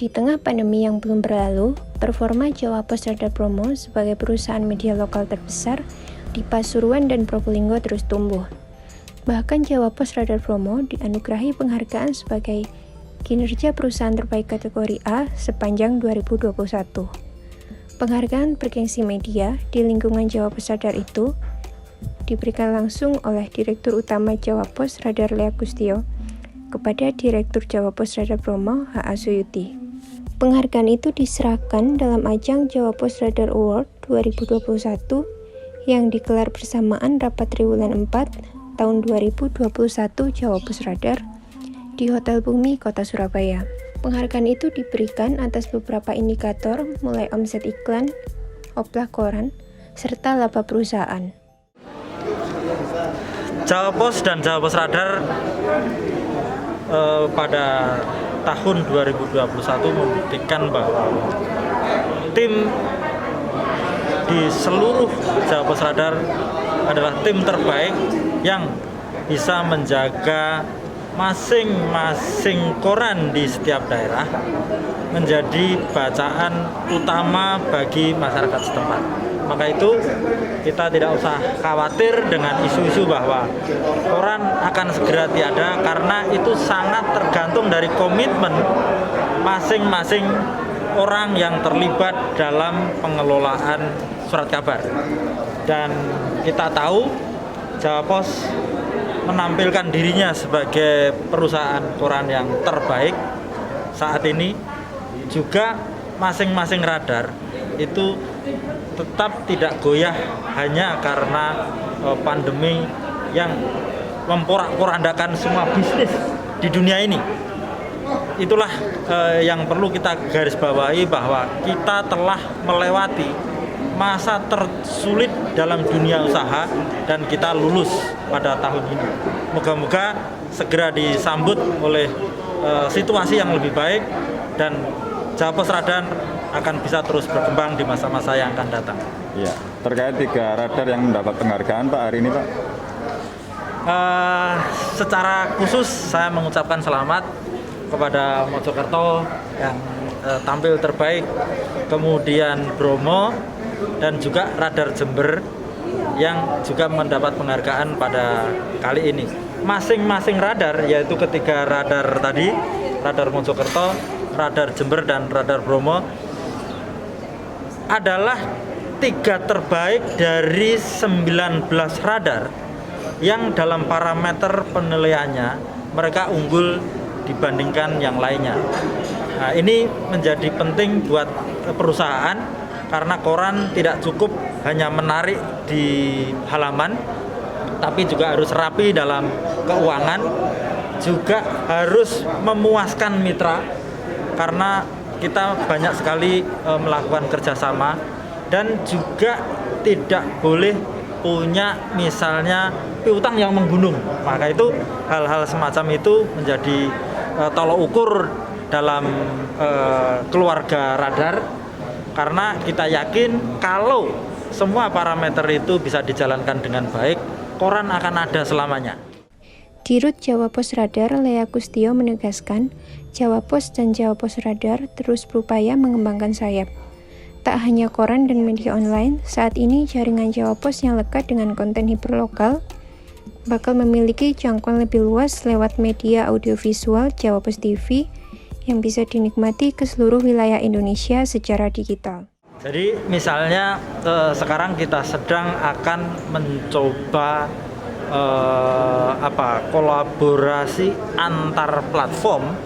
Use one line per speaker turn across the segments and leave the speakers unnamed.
Di tengah pandemi yang belum berlalu, performa Jawa Pos Radar Promo sebagai perusahaan media lokal terbesar di Pasuruan dan Probolinggo terus tumbuh. Bahkan Jawa Pos Radar Promo dianugerahi penghargaan sebagai kinerja perusahaan terbaik kategori A sepanjang 2021. Penghargaan bergengsi media di lingkungan Jawa Pos Radar itu diberikan langsung oleh Direktur Utama Jawa Pos Radar Lea Kustio kepada Direktur Jawa Pos Radar Promo H.A. Suyuti. Penghargaan itu diserahkan dalam ajang Jawa Pos Radar Award 2021 yang digelar bersamaan Rapat Triwulan 4 tahun 2021 Jawa Pos Radar di Hotel Bumi, Kota Surabaya. Penghargaan itu diberikan atas beberapa indikator mulai omset iklan, oplah koran, serta laba perusahaan.
Jawa Pos dan Jawa Pos Radar pada tahun 2021 membuktikan bahwa tim di seluruh Jawa Pos Radar adalah tim terbaik yang bisa menjaga masing-masing koran di setiap daerah menjadi bacaan utama bagi masyarakat setempat. Maka itu kita tidak usah khawatir dengan isu-isu bahwa koran akan segera tiada, karena itu sangat tergantung dari komitmen masing-masing orang yang terlibat dalam pengelolaan surat kabar. Dan kita tahu Jawa Pos menampilkan dirinya sebagai perusahaan koran yang terbaik saat ini. Juga masing-masing radar itu tetap tidak goyah hanya karena pandemi yang memporak-porandakan semua bisnis di dunia ini. Itulah yang perlu kita garis bawahi, bahwa kita telah melewati masa tersulit dalam dunia usaha dan kita lulus pada tahun ini. Moga-moga segera disambut oleh situasi yang lebih baik dan Jawa Pos Radar akan bisa terus berkembang di masa-masa yang akan datang.
Ya, terkait 3 radar yang mendapat penghargaan Pak hari ini Pak.
Secara khusus saya mengucapkan selamat kepada Mojokerto yang tampil terbaik, kemudian Bromo dan juga Radar Jember yang juga mendapat penghargaan pada kali ini. Masing-masing radar, yaitu ketiga radar tadi, Radar Mojokerto, Radar Jember dan Radar Bromo, adalah 3 terbaik dari 19 radar yang dalam parameter penilaiannya mereka unggul dibandingkan yang lainnya. Nah, ini menjadi penting buat perusahaan karena koran tidak cukup hanya menarik di halaman, tapi juga harus rapi dalam keuangan, juga harus memuaskan mitra karena kita banyak sekali melakukan kerjasama, dan juga tidak boleh punya misalnya piutang yang menggunung. Maka itu hal-hal semacam itu menjadi tolok ukur dalam keluarga radar, karena kita yakin kalau semua parameter itu bisa dijalankan dengan baik, koran akan ada selamanya.
Dirut Jawa Pos Radar Lea Kustio menegaskan, Jawa Pos dan Jawa Pos Radar terus berupaya mengembangkan sayap. Tak hanya koran dan media online, saat ini jaringan Jawa Pos yang lekat dengan konten hiperlokal bakal memiliki jangkauan lebih luas lewat media audiovisual Jawa Pos TV yang bisa dinikmati ke seluruh wilayah Indonesia secara digital.
Jadi misalnya sekarang kita sedang akan mencoba kolaborasi antar platform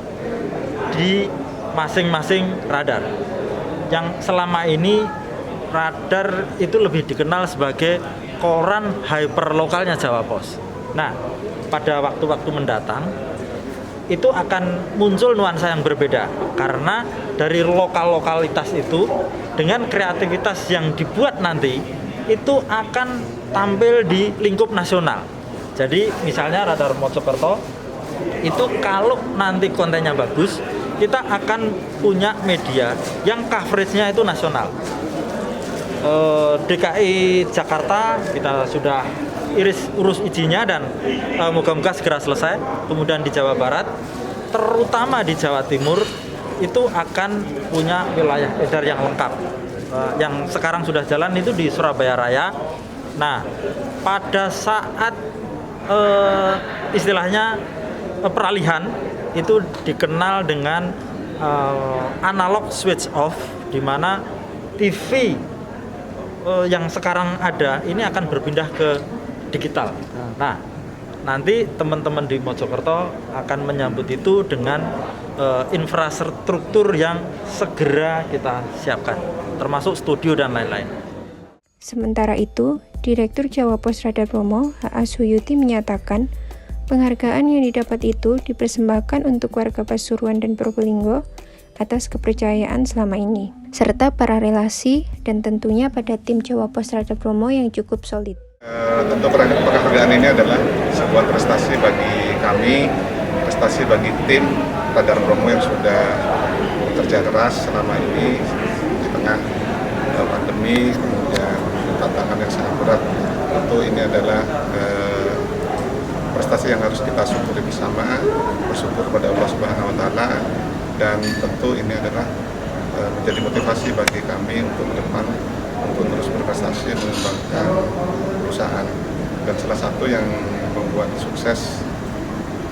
di masing-masing radar. Yang selama ini radar itu lebih dikenal sebagai koran hyperlokalnya Jawa Pos. Nah, pada waktu-waktu mendatang itu akan muncul nuansa yang berbeda, karena dari lokalitas itu dengan kreativitas yang dibuat nanti itu akan tampil di lingkup nasional. Jadi misalnya Radar Mojokerto itu kalau nanti kontennya bagus, kita akan punya media yang coveragenya itu nasional. DKI Jakarta kita sudah urus izinnya dan moga-moga segera selesai. Kemudian di Jawa Barat, terutama di Jawa Timur, itu akan punya wilayah edar yang lengkap. Yang sekarang sudah jalan itu di Surabaya Raya. Nah, pada saat istilahnya peralihan itu dikenal dengan analog switch off, di mana TV yang sekarang ada ini akan berpindah ke digital. Nah, nanti teman-teman di Mojokerto akan menyambut itu dengan infrastruktur yang segera kita siapkan, termasuk studio dan lain-lain.
Sementara itu, Direktur Jawa Pos Radar Bromo, H.A. Suyuti menyatakan, penghargaan yang didapat itu dipersembahkan untuk warga Pasuruan dan Probolinggo atas kepercayaan selama ini, serta para relasi dan tentunya pada tim Jawa Pos Radar Bromo yang cukup solid.
Tentu penghargaan ini adalah sebuah prestasi bagi kami, prestasi bagi tim Radar Bromo yang sudah bekerja keras selama ini di tengah pandemi, kemudian tantangan yang sangat berat. Tentu ini adalah prestasi yang harus kita syukuri bersama, bersyukur kepada Allah Subhanahu wa Ta'ala, dan tentu ini adalah menjadi motivasi bagi kami untuk ke depan untuk terus berprestasi mengembangkan perusahaan. Dan salah satu yang membuat sukses,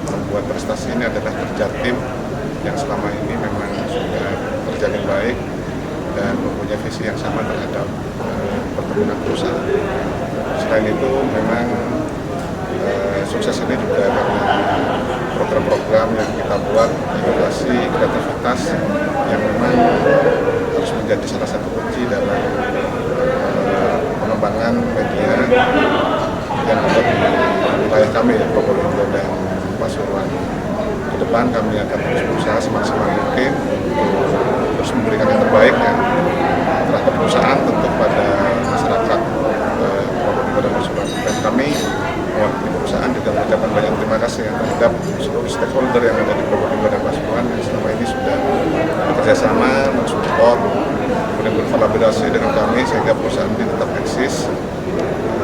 membuat prestasi ini adalah kerja tim yang selama ini memang sudah terjalin baik dan mempunyai visi yang sama terhadap perkembangan perusahaan. Selain itu memang sukses ini juga karena program-program yang kita buat, inovasi, kreativitas yang memang harus menjadi salah satu kunci dalam pengembangan media yang ada di wilayah kami, Probolinggo dan Pasuruan. Ke depan kami akan terus berusaha semaksimal mungkin untuk terus memberikan yang terbaik ya, terhadap perusahaan, tentu pada masyarakat Probolinggo dan Pasuruan. Dan kami mewakili perusahaan juga mengucapkan banyak terima kasih ya, terhadap seluruh stakeholder yang ada di Probolinggo dan Pasuruan yang selama ini sudah bekerjasama, mensupport, kemudian berkolaborasi dengan kami sehingga perusahaan ini tetap eksis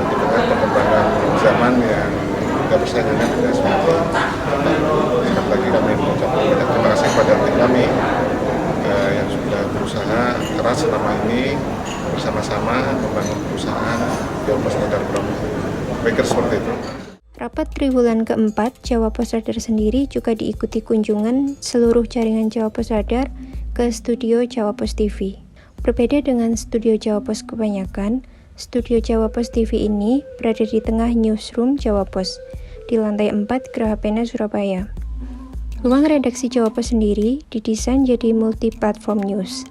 di tengah perkembangan zaman yang juga persaingannya tidak semakin ketat. Sekali lagi kami mengucapkan banyak terima kasih kepada tim kami yang sudah berusaha keras selama ini bersama-sama membangun perusahaan Jawa Pos Radar Bromo. Pikir seperti itu.
Rapat triwulan keempat Jawa Pos Radar sendiri juga diikuti kunjungan seluruh jaringan Jawa Pos Radar ke studio Jawa Pos TV. Berbeda dengan studio Jawa Pos kebanyakan, studio Jawa Pos TV ini berada di tengah newsroom Jawa Pos, di lantai 4 Geraha Pena, Surabaya. Ruang redaksi Jawa Pos sendiri didesain jadi multi-platform news.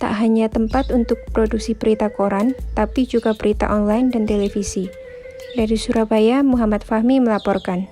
Tak hanya tempat untuk produksi berita koran, tapi juga berita online dan televisi. Dari Surabaya, Muhammad Fahmi melaporkan.